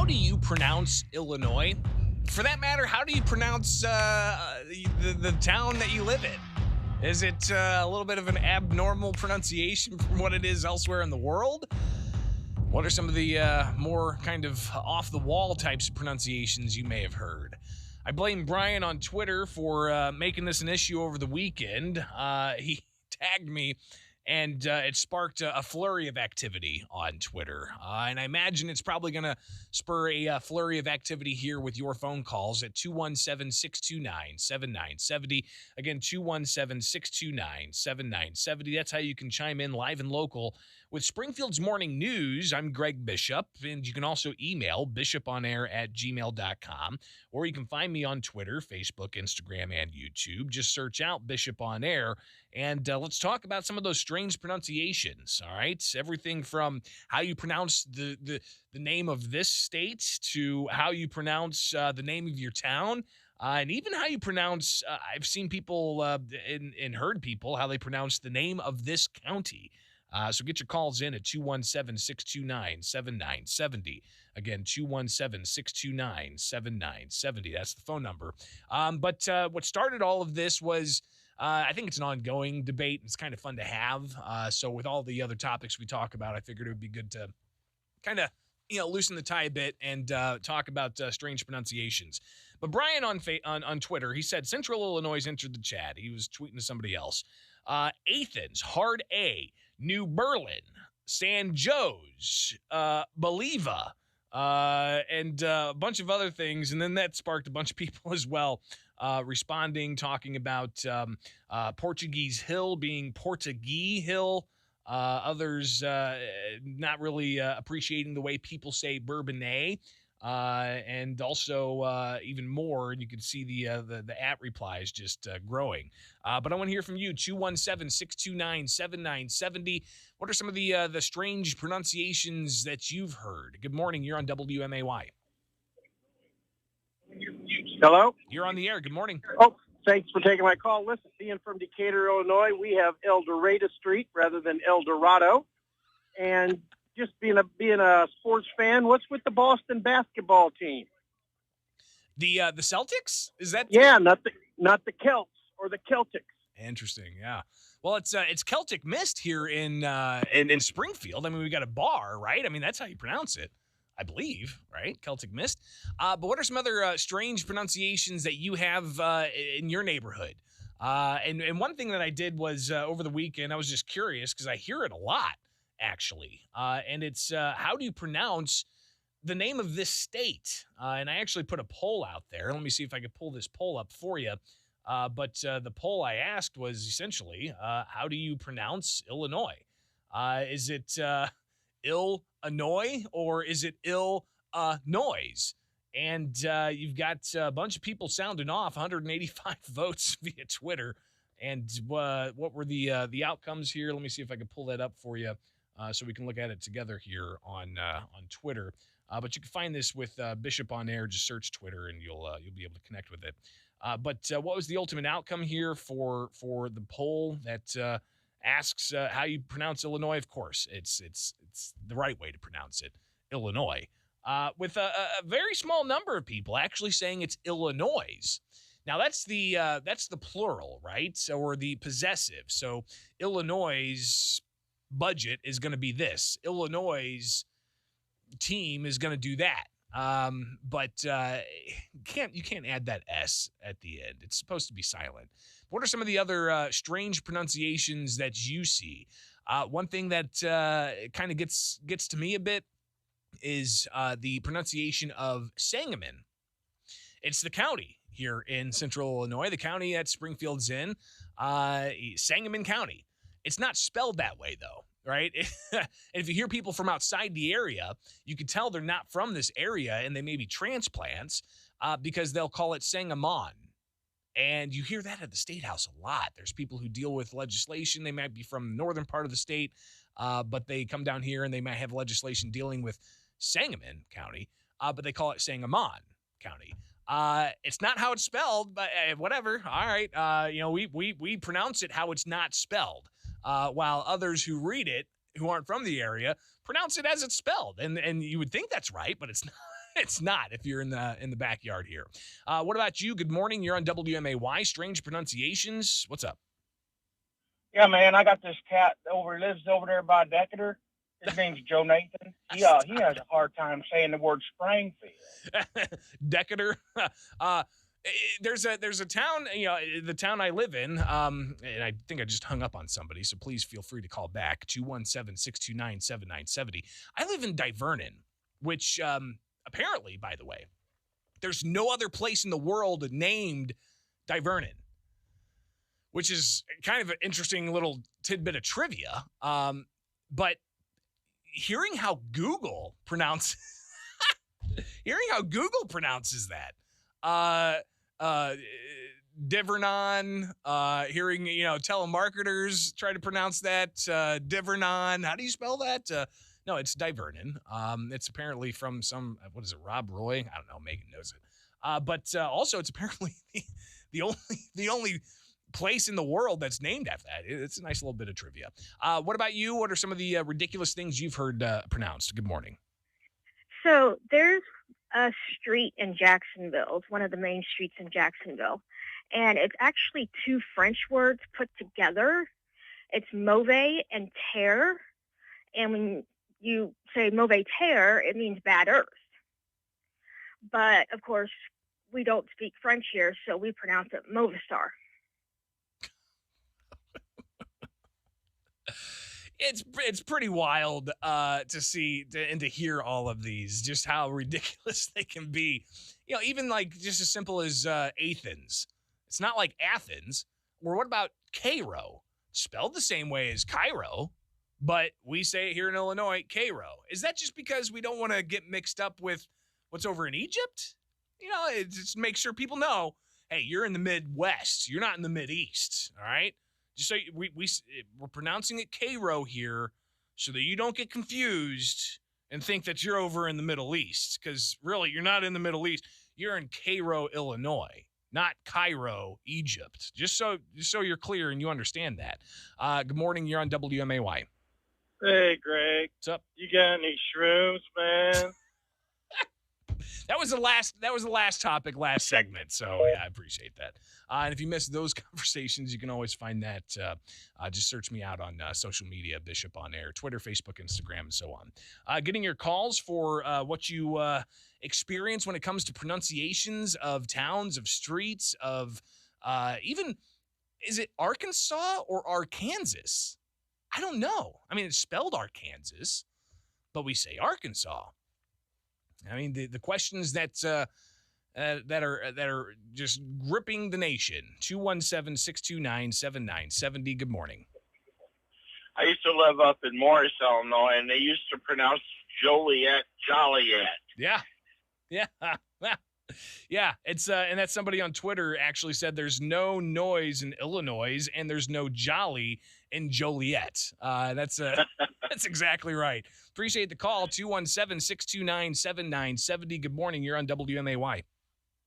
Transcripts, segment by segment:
how do you pronounce Illinois? For that matter, how do you pronounce the town that you live in? Is it a little bit of an abnormal pronunciation from what it is elsewhere in the world? What are some of the more kind of off-the-wall types of pronunciations you may have heard? I blame Brian on Twitter for making this an issue over the weekend. He tagged me, and it sparked a flurry of activity on Twitter. And I imagine it's probably going to spur a flurry of activity here with your phone calls at 217-629-7970. Again, 217-629-7970. That's how you can chime in live and local with Springfield's Morning News. I'm Greg Bishop, and you can also email bishoponair@gmail.com, or you can find me on Twitter, Facebook, Instagram, and YouTube. Just search out Bishop on Air, and let's talk about some of those strange pronunciations, all right? Everything from how you pronounce the name of this state to how you pronounce the name of your town. And even how you pronounce, I've seen people and heard people how they pronounce the name of this county. So get your calls in at 217-629-7970. Again, 217-629-7970. That's the phone number. But what started all of this was, I think it's an ongoing debate. It's kind of fun to have. So with all the other topics we talk about, I figured it would be good to kind of, loosen the tie a bit and talk about strange pronunciations. But Brian on Twitter, he said Central Illinois entered the chat. He was tweeting to somebody else. Athens, hard A. New Berlin, San Jose, Boliva, and a bunch of other things. And then that sparked a bunch of people as well responding, talking about Portuguese Hill being Portuguee Hill. Others not really appreciating the way people say Bourbonnais. And also even more, and you can see the at replies just growing. But I want to hear from you, 217-629-7970. What are some of the strange pronunciations that you've heard? Good morning. You're on WMAY. Hello? You're on the air. Good morning. Oh, thanks for taking my call. Listen, being from Decatur, Illinois, we have El Dorado Street rather than El Dorado. And just being a sports fan, what's with the Boston basketball team? The Celtics? Is that? Yeah, not the Celts or the Celtics. Interesting. Yeah. Well, it's Celtic Mist here in Springfield. I mean, we got a bar, right? I mean, that's how you pronounce it, I believe, right? Celtic Mist. But what are some other strange pronunciations that you have in your neighborhood? And one thing that I did was over the weekend, I was just curious because I hear it a lot, actually. And it's how do you pronounce the name of this state? And I actually put a poll out there. Let me see if I could pull this poll up for you. But the poll I asked was essentially, how do you pronounce Illinois? Is it Illinois or is it Illinois? And you've got a bunch of people sounding off, 185 votes via Twitter. And what were the outcomes here? Let me see if I can pull that up for you. So we can look at it together here on Twitter. But you can find this with Bishop on Air. Just search Twitter, and you'll be able to connect with it. But what was the ultimate outcome here for the poll that asks how you pronounce Illinois? Of course, it's the right way to pronounce it, Illinois. With a very small number of people actually saying it's Illinois. Now that's the plural, right? Or the possessive. So Illinois' budget is going to be this. Illinois' team is going to do that. But you can't add that S at the end. It's supposed to be silent. What are some of the other strange pronunciations that you see? One thing that kind of gets to me a bit is the pronunciation of Sangamon. It's the county here in Central Illinois, the county that Springfield's in, Sangamon County. It's not spelled that way, though, right? And if you hear people from outside the area, you can tell they're not from this area, and they may be transplants because they'll call it Sangamon. And you hear that at the State House a lot. There's people who deal with legislation. They might be from the northern part of the state, but they come down here and they might have legislation dealing with Sangamon County, but they call it Sangamon County. It's not how it's spelled, but whatever. All right. We pronounce it how it's not spelled. While others who read it, who aren't from the area, pronounce it as it's spelled. And you would think that's right, but it's not. It's not if you're in the backyard here. What about you? Good morning. You're on WMAY. Strange pronunciations. What's up? Yeah, man, I got this cat lives over there by Decatur. His name's Joe Nathan. He has a hard time saying the word Springfield. Decatur. There's a town, the town I live in, and I think I just hung up on somebody, so please feel free to call back, 217-629-7970. I live in Divernon, which apparently, by the way, there's no other place in the world named Divernon, which is kind of an interesting little tidbit of trivia. But hearing how Google pronounces that, Divernon, hearing, telemarketers try to pronounce that, Divernon. How do you spell that? No, it's Divernon. It's apparently from some, what is it, Rob Roy? I don't know. Megan knows it. But also it's apparently the only place in the world that's named after that. It's a nice little bit of trivia. What about you? What are some of the ridiculous things you've heard pronounced? Good morning. So there's a street in Jacksonville. It's one of the main streets in Jacksonville. And it's actually two French words put together. It's mauvais and terre. And when you say mauvais terre, it means bad earth. But, of course, we don't speak French here, so we pronounce it Movistar. It's pretty wild to see and to hear all of these, just how ridiculous they can be. Even like just as simple as Athens. It's not like Athens. Or what about Cairo? Spelled the same way as Cairo, but we say it here in Illinois, Cairo. Is that just because we don't want to get mixed up with what's over in Egypt? Just make sure people know, hey, you're in the Midwest. You're not in the Mideast, all right? Just so we're pronouncing it Cairo here so that you don't get confused and think that you're over in the Middle East, because really you're not in the Middle East. You're in Cairo, Illinois, not Cairo, Egypt. Just so you're clear and you understand that. Good morning. You're on WMAY. Hey, Greg. What's up? You got any shrooms, man? That was the last topic, last segment. So yeah, I appreciate that. And if you missed those conversations, you can always find that. Just search me out on social media, Bishop on Air, Twitter, Facebook, Instagram, and so on. Getting your calls for what you experience when it comes to pronunciations of towns, of streets, of even, is it Arkansas or Arkansas? I don't know. I mean, it's spelled Arkansas, but we say Arkansas. I mean, the questions that are just gripping the nation. 217-629-7970. Good morning. I used to live up in Morris, Illinois, and they used to pronounce Joliet, Joliet. Yeah. Yeah. It's and that's somebody on Twitter actually said there's no noise in Illinois and there's no jolly in Joliet. That's exactly right. Appreciate the call. 217-629-7970. Good morning. You're on WMAY.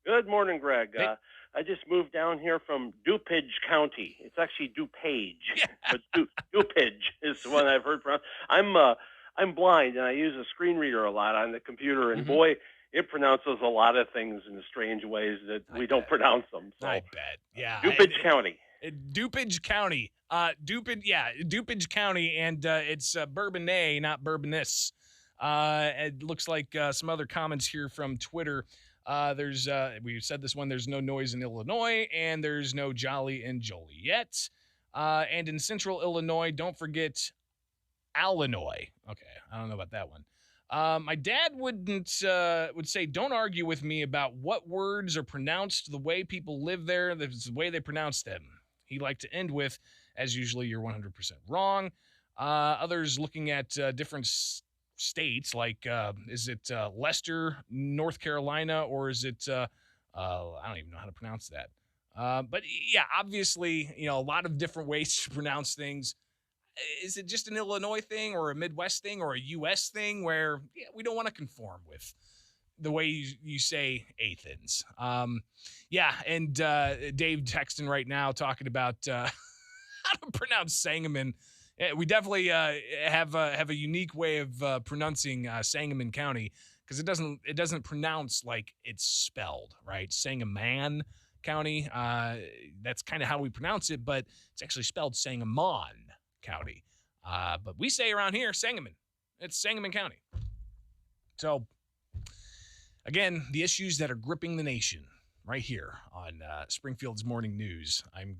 Good morning, Greg. Hey. I just moved down here from DuPage County. It's actually DuPage, but DuPage is the one I've heard from. I'm blind, and I use a screen reader a lot on the computer, and boy, it pronounces a lot of things in strange ways that we don't pronounce them. So. I bet. Yeah. DuPage County. DuPage County. DuPage County, and it's Bourbonnais, not Bourbonnais. It looks like some other comments here from Twitter. We said this one, there's no noise in Illinois, and there's no jolly in Joliet. And in central Illinois, don't forget Illinois. Okay, I don't know about that one. My dad would say, don't argue with me about what words are pronounced the way people live there. That's the way they pronounce them. He liked to end with, as usually, you're 100% wrong. Others looking at different states, like is it Leicester, North Carolina, or is it I don't even know how to pronounce that. But yeah, obviously, a lot of different ways to pronounce things. Is it just an Illinois thing or a Midwest thing or a U.S. thing where we don't want to conform with the way you say Athens? And Dave texting right now talking about how to pronounce Sangamon We definitely have a unique way of pronouncing Sangamon County because it doesn't pronounce like it's spelled, right? Sangamon County. That's kind of how we pronounce it, but it's actually spelled Sangamon County. But we say around here Sangamon. It's Sangamon County. So again, the issues that are gripping the nation right here on Springfield's Morning News. I'm